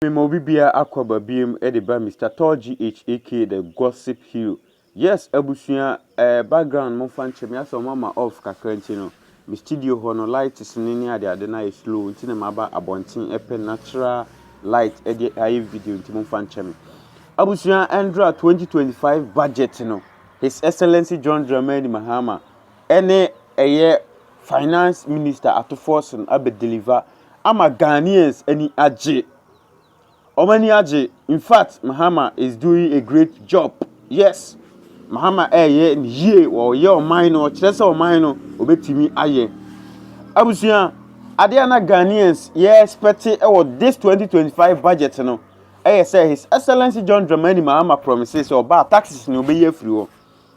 Mobibia Aquaba Beam Ediba Mr. Torji H.A.K. the Gossip Hero. Yes, Abusia background Monfanche, me as a mama of Kakrentino. My studio hono light is near the Adena is slow, Tinamaba Abontin, Epe natural light, edit video, Timonfanche. Abusia Andra 2025 budget, His Excellency John Dramani Mahama, any a year finance minister Ato Forson Abe deliver. Ama Ghanaians any AJ. Omani Aje, in fact, Mahama is doing a great job. Yes, Mahama ye or your minor, Chesa or minor, obetimi aye. Abusia, Adiana Ghanaians, expected this 2025 budget, no. Say His Excellency John Dramani Mahama promises or bar taxes no be free.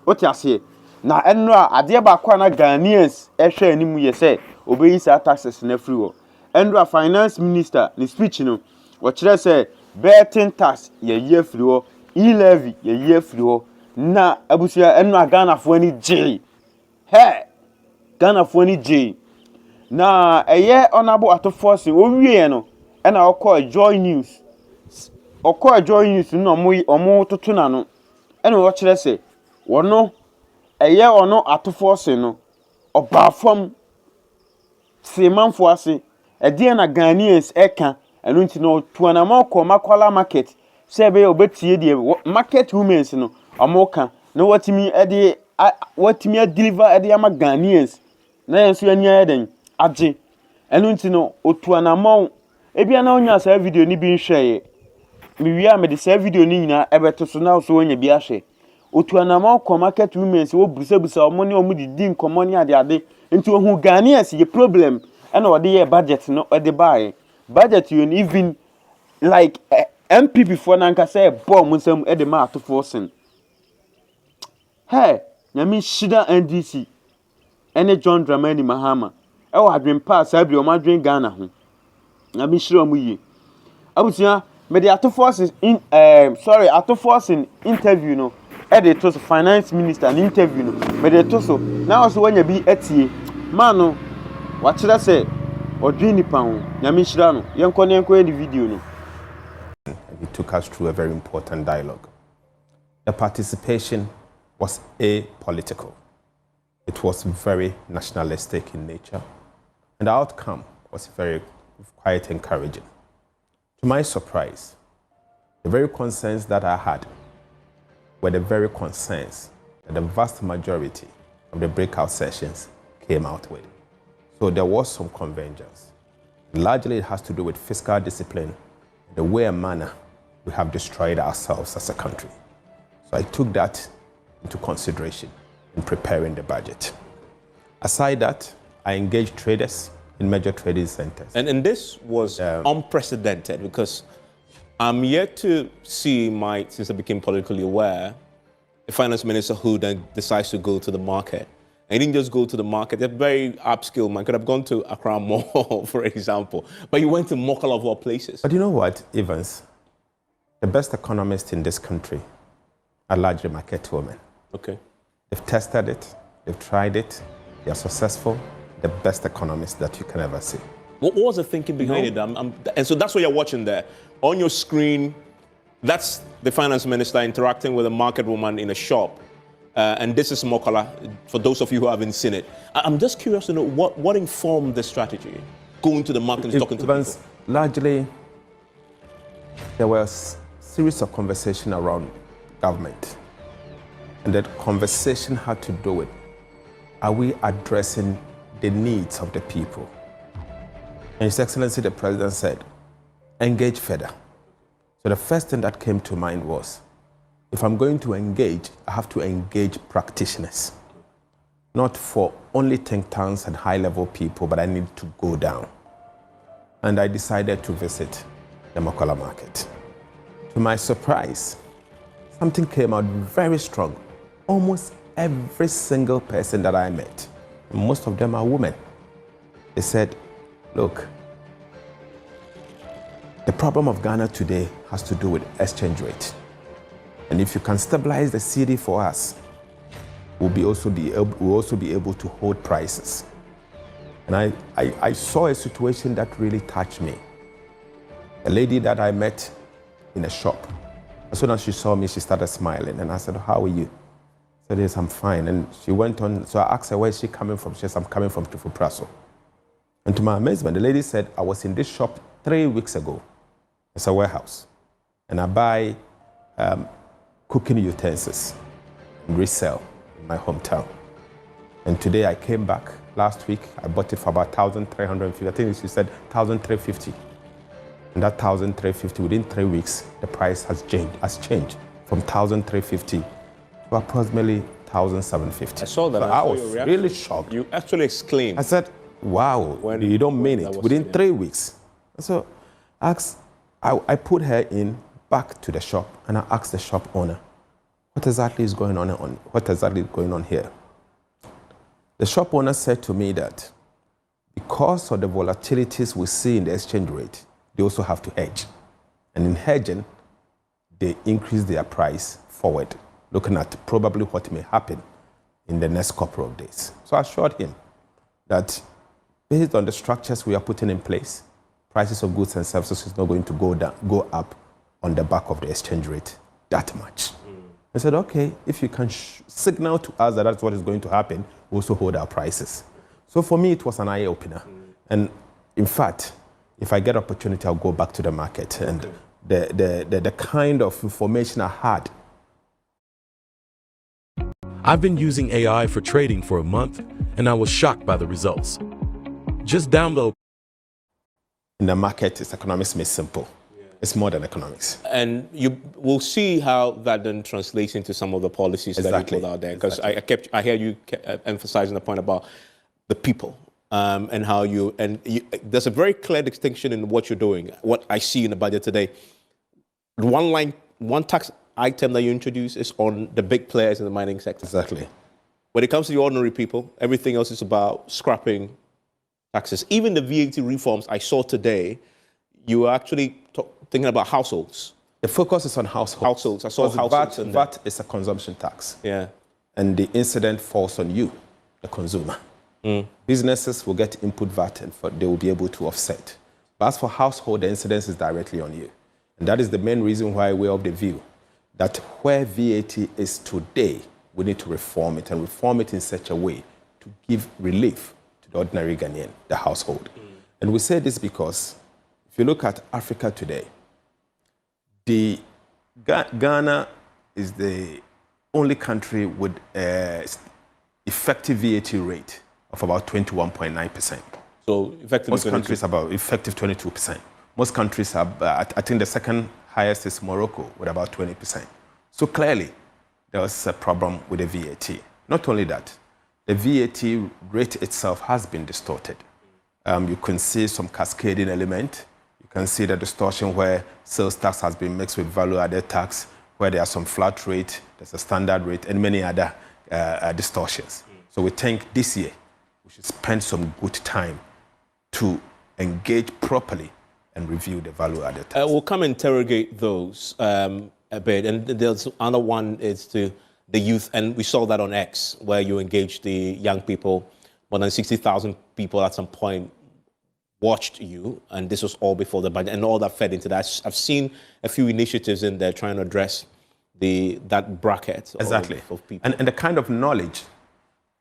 What you say? Na enra adiaba kwa na Ghanaians, share ni mu ye say, obey sa taxes na free. Enra finance minister, ni speech no. What should I say? Betting tax ye free wo, e-levy ye free wo. Na abusia enu Ghana fo ni J. Hey, Ghana fo ni J. Na honorable Ato Forson wo wie no. E na okọ Joy News. Okọ Joy News no omo tutu na no. E na wo kire say wono ono Ato Forson no oba fam semanfo ase. E die na Ghanaians eka enu nti no tuanama ko makwala market sebe obetie die market women no omoka na watimi deliver ede ama Ghanaians na yenso ania eden age enu nti no otuanama ebia na onya sa video ni bi nhweye mi wi am de sa video ni nyina ebeto so na so onya bi ahwe otuanama ko market women wo busabusa omo ne omo didi nkomo ne ade nti ohu Ghanaians ye problem ena ode ye budget no ode bae budget you even like MP before nanka say bomb nsem e de ma Ato Forson. Hey, nyami shida NDC. Ene John Dramani Mahama. E wa adwen pass abi o madwen Ghana ho. Nyami shira mu yi. Abusia me de Ato Forson Ato Forson interview no. E de to finance minister an interview no. Me de to so na so wanya bi etie. Man no wa kira say Odrini Pound, Yamishirano, Yankonenko the video. No. He took us through a very important dialogue. The participation was apolitical. It was very nationalistic in nature, and the outcome was quite encouraging. To my surprise, the very concerns that I had were the very concerns that the vast majority of the breakout sessions came out with. So there was some convergence. Largely it has to do with fiscal discipline, the way and manner we have destroyed ourselves as a country. So I took that into consideration in preparing the budget. Aside that, I engaged traders in major trading centers. And this was unprecedented because I'm yet to see since I became politically aware, a finance minister who then decides to go to the market. He didn't just go to the market. They're very upskill man. Could have gone to Accra Mall, for example. But he went to Mokala of all places. But you know what, Evans? The best economists in this country are largely market women. Okay. They've tested it. They've tried it. They are successful. The best economists that you can ever see. What was the thinking behind it? And so that's what you're watching there. On your screen, that's the finance minister interacting with a market woman in a shop. And this is Mokala, for those of you who haven't seen it. I'm just curious to know what informed the strategy, going to the market and talking to people? Largely, there was a series of conversation around government. And that conversation had to do with, are we addressing the needs of the people? And His Excellency the President said, engage further. So the first thing that came to mind was, if I'm going to engage, I have to engage practitioners. Not for only think tanks and high-level people, but I need to go down. And I decided to visit the Mokala market. To my surprise, something came out very strong. Almost every single person that I met, most of them are women, they said, look, the problem of Ghana today has to do with exchange rate. And if you can stabilize the cedi for us, we'll also be able to hold prices. And I saw a situation that really touched me. A lady that I met in a shop, as soon as she saw me, she started smiling. And I said, how are you? I said, yes, I'm fine. And she went on, so I asked her, where is she coming from? She said, I'm coming from Tufupraso. And to my amazement, the lady said, I was in this shop 3 weeks ago. It's a warehouse. And I buy cooking utensils and resell in my hometown. And today I came back last week. I bought it for about 1,350. I think she said 1,350. And that 1,350, within 3 weeks, the price has changed from 1,350 to approximately 1,750. I saw that. So I was really shocked. You actually exclaimed. I said, wow, you don't mean it. Within 3 weeks. So I put her back to the shop, and I asked the shop owner, what exactly is going on here? The shop owner said to me that because of the volatilities we see in the exchange rate, they also have to hedge. And in hedging, they increase their price forward, looking at probably what may happen in the next couple of days. So I assured him that based on the structures we are putting in place, prices of goods and services is not going to go up on the back of the exchange rate that much. I said, okay, if you can signal to us that that's what is going to happen, we also hold our prices. So for me, it was an eye-opener. And in fact, if I get opportunity, I'll go back to the market. And the kind of information I had. I've been using AI for trading for a month, and I was shocked by the results. Just download. In the market, it's economics made simple. It's more than economics. And you will see how that then translates into some of the policies that you put out there. Because I hear you emphasizing the point about the people and how there's a very clear distinction in what you're doing. What I see in the budget today, one tax item that you introduce is on the big players in the mining sector. Exactly. When it comes to the ordinary people, everything else is about scrapping taxes. Even the VAT reforms I saw today, you were actually thinking about households. The focus is on households. Households. I saw households. VAT is a consumption tax. Yeah. And the incident falls on you, the consumer. Businesses will get input VAT and they will be able to offset. But as for household, the incidence is directly on you. And that is the main reason why we're of the view that where VAT is today, we need to reform it and reform it in such a way to give relief to the ordinary Ghanaian, the household. And we say this because if you look at Africa today, Ghana is the only country with effective VAT rate of about 21.9%. So effectively, most countries about effective 22%. Most countries are, I think the second highest is Morocco with about 20%. So clearly, there was a problem with the VAT. Not only that, the VAT rate itself has been distorted. You can see some cascading element. You can see the distortion where sales tax has been mixed with value-added tax, where there are some flat rate, there's a standard rate, and many other distortions. So we think this year we should spend some good time to engage properly and review the value-added tax. We'll come interrogate those a bit. And there's another one is to the youth, and we saw that on X, where you engaged the young people. More than 60,000 people at some point watched you, and this was all before the budget, and all that fed into that. I've seen a few initiatives in there trying to address that bracket of people. And the kind of knowledge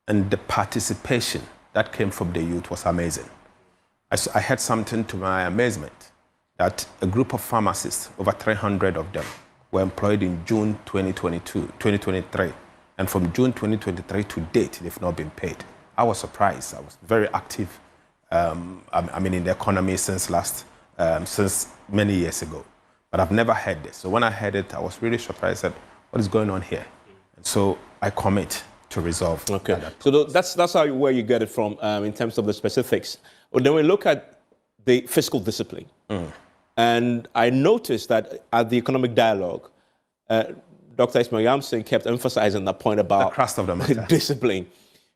and the participation that came from the youth was amazing. I heard something to my amazement, that a group of pharmacists, over 300 of them, were employed in June 2023. And from June 2023 to date, they've not been paid. I was surprised. I was very active, in the economy since many years ago. But I've never heard this. So when I heard it, I was really surprised at what is going on here. And so I commit to resolve. Okay. So that's where you get it from in terms of the specifics. But then we look at the fiscal discipline. And I noticed that at the economic dialogue, Dr. Ismail Yamson kept emphasizing that point about the crust of the matter. Discipline.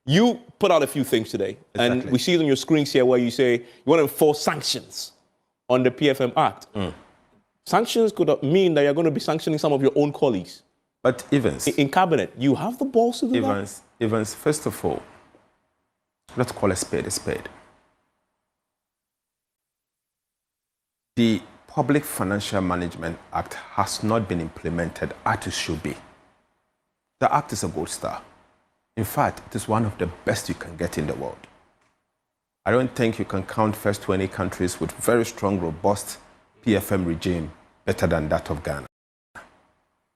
You put out a few things today, and we see it on your screens here where you say you want to enforce sanctions on the PFM Act. Sanctions could mean that you're going to be sanctioning some of your own colleagues. But Evans, in cabinet, you have the balls to do that? Evans, first of all, let's call a spade a spade. The Public Financial Management Act has not been implemented as it should be. The act is a gold star. In fact, it is one of the best you can get in the world. I don't think you can count first 20 countries with very strong, robust PFM regime better than that of Ghana.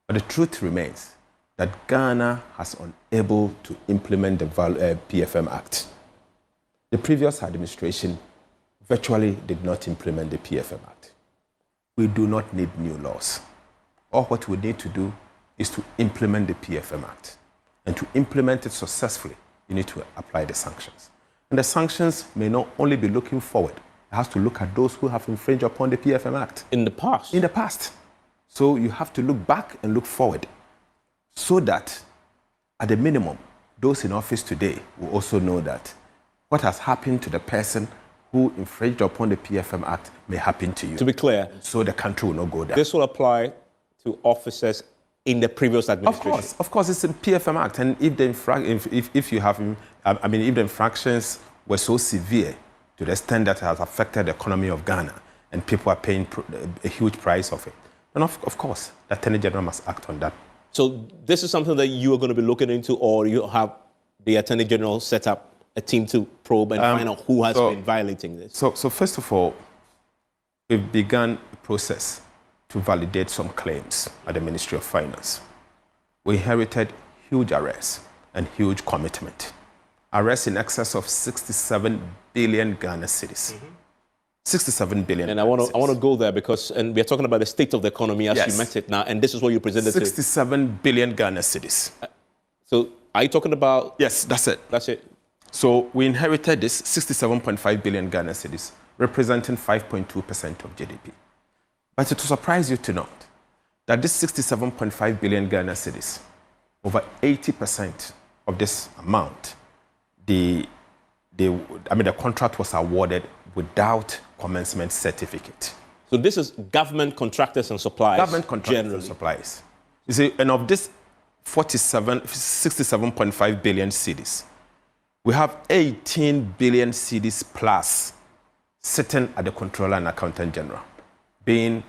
But the truth remains that Ghana has unable to implement the PFM Act. The previous administration virtually did not implement the PFM Act. We do not need new laws. All what we need to do is to implement the PFM Act. And to implement it successfully, you need to apply the sanctions. And the sanctions may not only be looking forward, it has to look at those who have infringed upon the PFM Act. In the past? In the past. So you have to look back and look forward so that, at the minimum, those in office today will also know that what has happened to the person who infringed upon the PFM Act may happen to you. To be clear, so the country will not go down. This will apply to officers in the previous administration. Of course, it's a PFM Act, and if the if the infractions were so severe to the extent that it has affected the economy of Ghana, and people are paying a huge price of it, then of course, the Attorney General must act on that. So this is something that you are going to be looking into, or you have the Attorney General set up a team to probe and find out who has been violating this? So first of all, we've begun a process to validate some claims at the Ministry of Finance. We inherited huge arrests and huge commitment. Arrests in excess of 67 billion Ghana cedis. 67 billion. And I want to go there because we're talking about the state of the economy as you met it now, and this is what you presented 67 billion Ghana cedis. So are you talking about? Yes, that's it. That's it. So we inherited this 67.5 billion Ghana cedis, representing 5.2% of GDP. But it will surprise you to note that this 67.5 billion Ghana cedis, over 80% of this amount, the contract was awarded without commencement certificate. So this is government contractors and suppliers. Government contractors and suppliers. You see, and of this 67.5 billion cedis, we have 18 billion cedis plus sitting at the Controller and Accountant General, being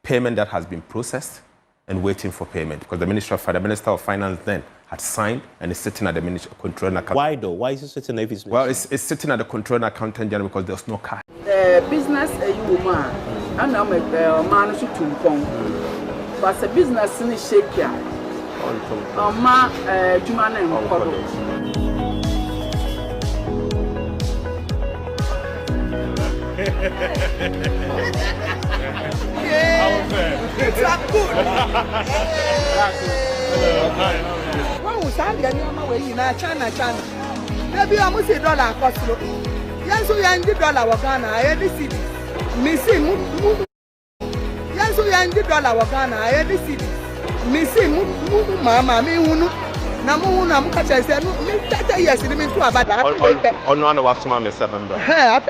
payment that has been processed and waiting for payment, because the Minister of Finance then had signed and is sitting at the Controller and Accountant. Why though? Why is it sitting there? Well, it's sitting at the Controller and Accountant General because there's no cash. Business you man, and I'm a man who to come. But the business in shake ya. Ma, Jumana and When we stand there, China. Maybe I must say $1 cost. Yes, we are $1 Ghana. I had this city. Missing. Yes, we are $1 Ghana. I had this city. Missing. Mama, me unu. Namu na mukacha say no. Me 30 years ni me to abada. Ono ana wasoma me 7 bra.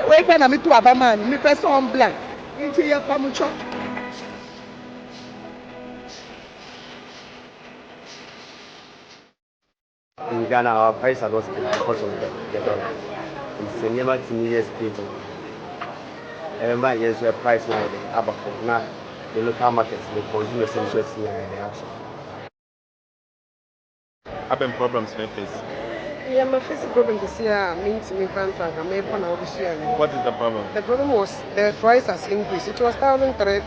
We pe na me to abama ni me person black. Inti ya pamucho. In Ghana, our price are lost because of the dollar. It's never 10 years people. Every year, the price now the abaco. Now the local markets, the consumers interest in the action. Happen problems with this. Yeah, my first problem this year means me grandfather. I'm able now this year. What is the problem? The problem was the price has increased. It was 1,350,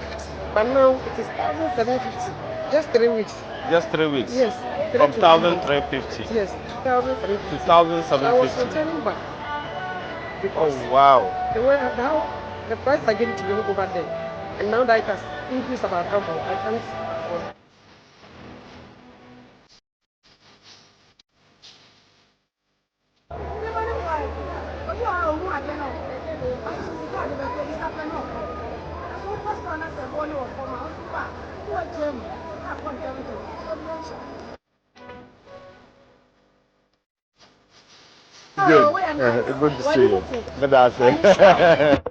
but now it is 1,750. Just 3 weeks. Just 3 weeks? Yes. From 1,350? Yes, 1,350. To 1,750? I was returning back. Oh, wow. The way now, the price I gave it to you over there, and now that it has increased about double, I can't afford. Good. Good to see you. Good afternoon.